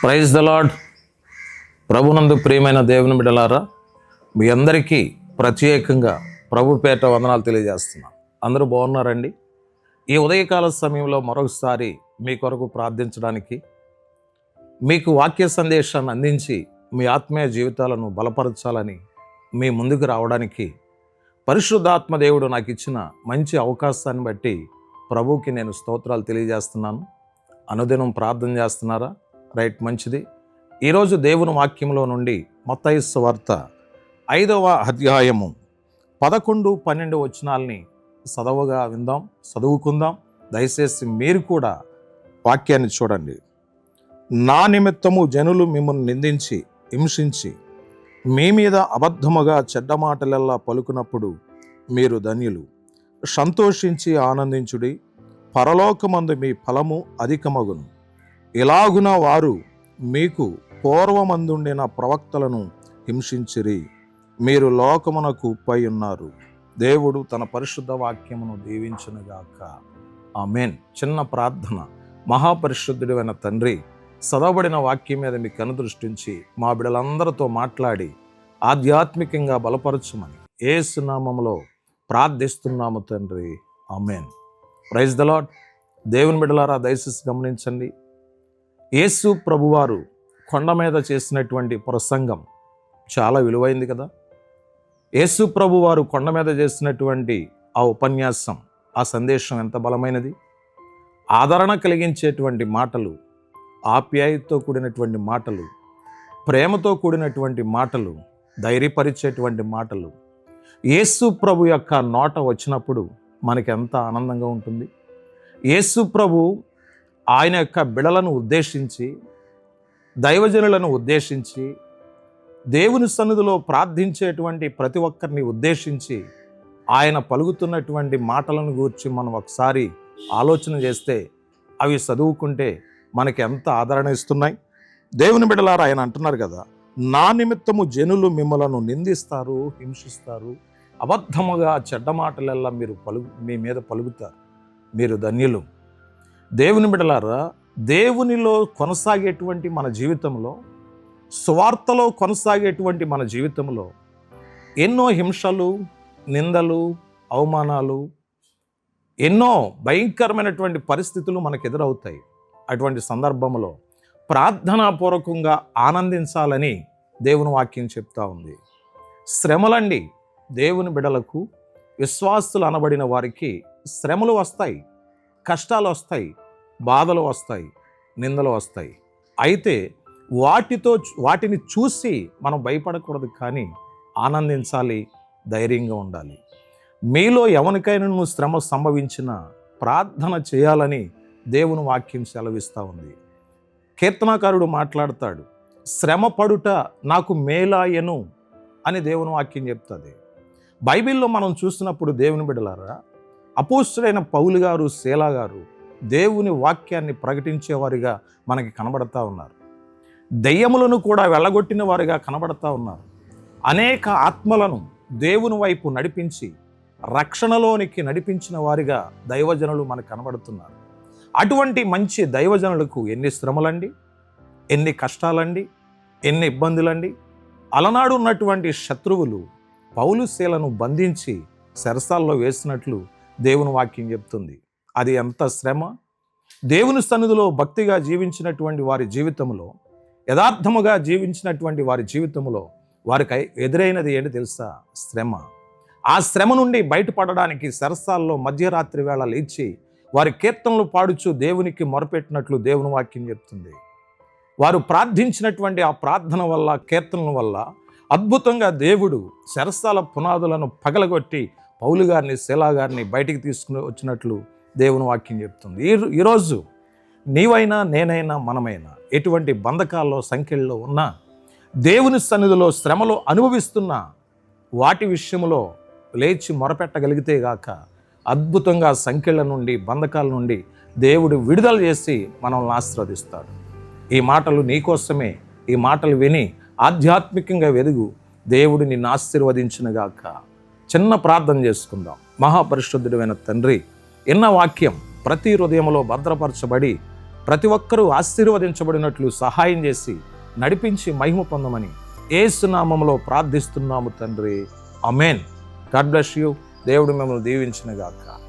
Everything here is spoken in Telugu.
Praise the lord. ప్రభునందు ప్రియమైన దేవుని బిడ్డలారా, మీ అందరికీ ప్రత్యేకంగా ప్రభు పేట వందనాలు తెలియజేస్తున్నాను. అందరూ బాగున్నారండి? ఈ ఉదయకాల సమయంలో మరొకసారి మీ కొరకు ప్రార్థించడానికి, మీకు వాక్య సందేశాన్ని అందించి మీ ఆత్మీయ జీవితాలను బలపరచాలని మీ ముందుకు రావడానికి పరిశుద్ధాత్మ దేవుడు నాకు ఇచ్చిన మంచి అవకాశాన్ని బట్టి ప్రభువుకి నేను స్తోత్రాలు తెలియజేస్తున్నాను. అనుదినం ప్రార్థన చేస్తున్నారా? రైట్, మంచిది. ఈరోజు దేవుని వాక్యంలో నుండి మత్తయి సువార్త 5వ అధ్యాయము 11-12 వచనాల్ని చదవగా విందాం, చదువుకుందాం. దయచేసి మీరు కూడా వాక్యాన్ని చూడండి. నా నిమిత్తము జనులు మిమ్మల్ని నిందించి హింసించి మీ మీద అబద్ధముగా చెడ్డ మాటలెల్లా పలుకున్నప్పుడు మీరు ధన్యులు. సంతోషించి ఆనందించుడి, పరలోకమందు మీ ఫలము అధికమగును. ఇలాగున వారు మీకు పూర్వమందుండిన ప్రవక్తలను హింసించిరి. మీరు లోకమునకు ఉప్పై ఉన్నారు. దేవుడు తన పరిశుద్ధ వాక్యమును దీవించునుగాక. ఆమేన్. చిన్న ప్రార్థన. మహాపరిశుద్ధుడైన తండ్రి, చదవబడిన వాక్యం మీద మీ కనుదృష్టించి మా బిడ్డలందరితో మాట్లాడి ఆధ్యాత్మికంగా బలపరచమని యేసు నామములో ప్రార్థిస్తున్నాము తండ్రి. ఆమేన్. Praise the Lord. దేవుని బిడ్డలారా, దయచేసి గమనించండి. యేసు ప్రభువారు కొండ మీద చేసినటువంటి ప్రసంగం చాలా విలువైంది కదా. యేసు ప్రభువారు కొండ మీద చేసినటువంటి ఆ ఉపన్యాసం, ఆ సందేశం ఎంత బలమైనది. ఆదరణ కలిగించేటువంటి మాటలు, ఆప్యాయతతో కూడినటువంటి మాటలు, ప్రేమతో కూడినటువంటి మాటలు, ధైర్యపరిచేటువంటి మాటలు యేసు ప్రభు యొక్క నోట వచ్చినప్పుడు మనకి ఎంత ఆనందంగా ఉంటుంది. యేసు ప్రభు ఆయన యొక్క బిడలను ఉద్దేశించి, దైవజనులను ఉద్దేశించి, దేవుని సన్నిధిలో ప్రార్థించేటువంటి ప్రతి ఒక్కరిని ఉద్దేశించి ఆయన పలుకుతున్నటువంటి మాటలను గూర్చి మనం ఒకసారి ఆలోచన చేస్తే, అవి చదువుకుంటే మనకి ఎంత ఆదరణ ఇస్తున్నాయి. దేవుని బిడలారా, ఆయన అంటున్నారు కదా, నా నిమిత్తము జనులు మిమ్మలను నిందిస్తారు, హింసిస్తారు, అబద్ధముగా చెడ్డ మాటలెల్లా మీ మీద పలుకుతారు. మీరు ధన్యులు. దేవుని బిడలారా, దేవునిలో కొనసాగేటువంటి మన జీవితంలో, సువార్తలో కొనసాగేటువంటి మన జీవితంలో ఎన్నో హింసలు, నిందలు, అవమానాలు, ఎన్నో భయంకరమైనటువంటి పరిస్థితులు మనకు ఎదురవుతాయి. అటువంటి సందర్భంలో ప్రార్థనాపూర్వకంగా ఆనందించాలని దేవుని వాక్యం చెప్తా ఉంది. శ్రమలండి, దేవుని బిడలకు, విశ్వాసులు అనబడిన వారికి శ్రమలు వస్తాయి, కష్టాలు వస్తాయి, బాధలు వస్తాయి, నిందలు వస్తాయి. అయితే వాటిని చూసి మనం భయపడకూడదు, కానీ ఆనందించాలి, ధైర్యంగా ఉండాలి. మీలో ఎవరికైనా శ్రమ సంభవించినా ప్రార్థన చేయాలని దేవుని వాక్యం సెలవిస్తూ ఉంది. కీర్తనాకారుడు మాట్లాడతాడు, శ్రమ పడుట నాకు మేలాయను అని దేవుని వాక్యం చెప్తుంది. బైబిల్లో మనం చూసినప్పుడు దేవుని బిడ్డలారా, అపోస్తలుడైన పౌలు గారు, శీలా గారు దేవుని వాక్యాన్ని ప్రకటించేవారిగా మనకి కనబడతా ఉన్నారు. దెయ్యములను కూడా వెళ్ళగొట్టిన వారిగా కనబడతా ఉన్నారు. అనేక ఆత్మలను దేవుని వైపు నడిపించి రక్షణలోనికి నడిపించిన వారిగా దైవజనులు మనకు కనబడుతున్నారు. అటువంటి మంచి దైవజనులకు ఎన్ని శ్రమలండి, ఎన్ని కష్టాలండి, ఎన్ని ఇబ్బందులండి. అలనాడు ఉన్నటువంటి శత్రువులు పౌలు శీలను బంధించి చెరసాల్లో వేసినట్లు దేవుని వాక్యం చెప్తుంది. అది ఎంత శ్రమ. దేవుని సన్నిధిలో భక్తిగా జీవించినటువంటి వారి జీవితంలో, యథార్థముగా జీవించినటువంటి వారి జీవితంలో వారికి ఎదురైనది ఏంటి తెలుసా? శ్రమ. ఆ శ్రమ నుండి బయటపడడానికి చెరసాల్లో మధ్యరాత్రి వేళ లేచి వారి కీర్తనలు పాడుచు దేవునికి మొరపెట్టినట్లు దేవుని వాక్యం చెప్తుంది. వారు ప్రార్థించినటువంటి ఆ ప్రార్థన వల్ల, కీర్తనల వల్ల అద్భుతంగా దేవుడు చెరసాల పునాదులను పగలగొట్టి పౌలు గారిని, శీలా గారిని బయటికి తీసుకుని వచ్చినట్లు దేవుని వాక్యం చెప్తుంది. ఈరోజు నీవైనా, నేనైనా, మనమైనా ఎటువంటి బంధకాల్లో, సంఖ్యల్లో ఉన్నా, దేవుని సన్నిధిలో శ్రమలో అనుభవిస్తున్న వాటి విషయంలో లేచి మొరపెట్టగలిగితే గాక అద్భుతంగా సంఖ్యల నుండి, బంధకాల నుండి దేవుడు విడుదల చేసి మనల్ని ఆశీర్వదిస్తాడు. ఈ మాటలు నీకోసమే. ఈ మాటలు విని ఆధ్యాత్మికంగా వెదుగు. దేవుడు నిన్ను ఆశీర్వదించునుగాక. చిన్న ప్రార్థన చేసుకుందాం. మహాపరిశుద్ధుడైన తండ్రి, ఎన్న వాక్యం ప్రతి హృదయంలో భద్రపరచబడి ప్రతి ఒక్కరూ ఆశీర్వదించబడినట్లు సహాయం చేసి నడిపించి మహిమ పొందమని యేసు నామములో ప్రార్థిస్తున్నాము తండ్రి. ఆమేన్. God bless you. దేవుడు మిమ్మల్ని దీవించును గాక.